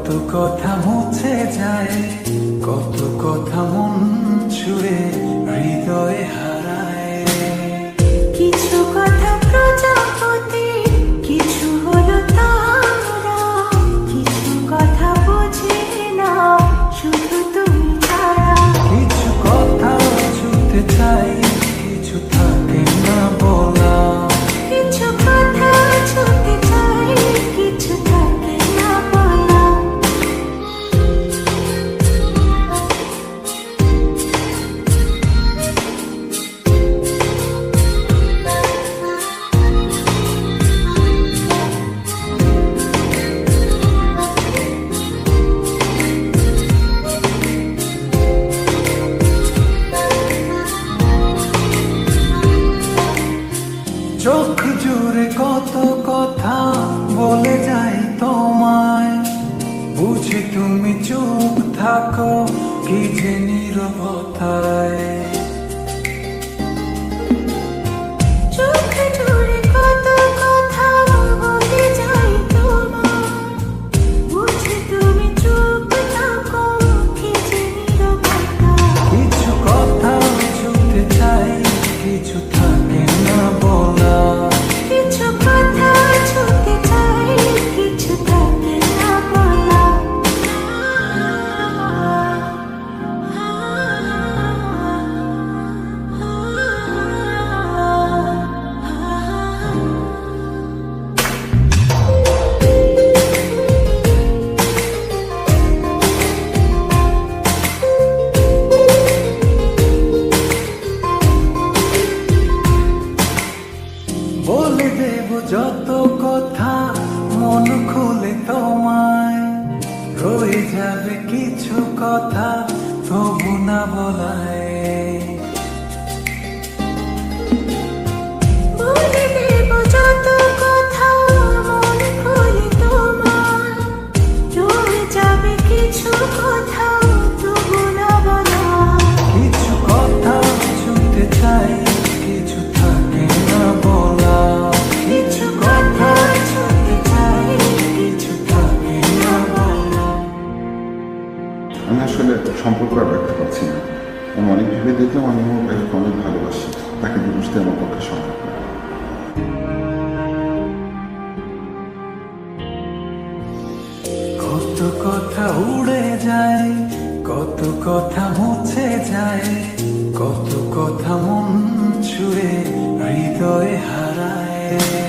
কত কথা মুছে যায়, কত কথা মন ছুঁড়ে হৃদয়ে হারায়। কিছু কথা প্রজাপতি, কিছু হলো তারা, কিছু কথা বোঝে না শুধু তুমি ছাড়া। কিছু কথা ছুঁতে চাই, কিছু থাকে না বলা। কিছু কথা ছুঁতে চাই, কিছু থাকে না বলা। চোখ জুড়ে কত কথা বলে যাই তোমায়, বুঝি তুমি চুপ থাকো কি যে নীরবতায়। চোখে জুড়ে কত কথা বলে যাই তোমায়, বুঝি তুমি চুপ থাকো কি যে নীরবতা। কিছু কথা ছুঁতে চাই, কিছু থাকে না বলা। কিছু কথা ছুঁতে চাই, কিছু থাকে না বলা। বলে দেব যত কথা মন খুলে তোমায়, রয়ে যাবে কিছু কথা তবু না বলায়। বলে দেব যত কথা মন খুলে তোমায়, রয়ে যাবে কিছু কথা তবু না বলা। কিছু কথা ছুঁতে চাই, কিছু থাকে না বলা। কিছু কথা ছুঁতে চাই, কিছু থাকে না বলা। আমি আসলে সম্পর্কটা রাখতে পারছি না। আমি অনেক ভেবে দেখলাম আমি আমার ভাইকে অনেক ভালোবাসি, তাকে বুঝতে আমার পক্ষে সম্ভব না। কত কথা উড়ে যায়, কত কথা মুছে যায়, কত কথা মন ছুঁড়ে হৃদয়ে হারায়।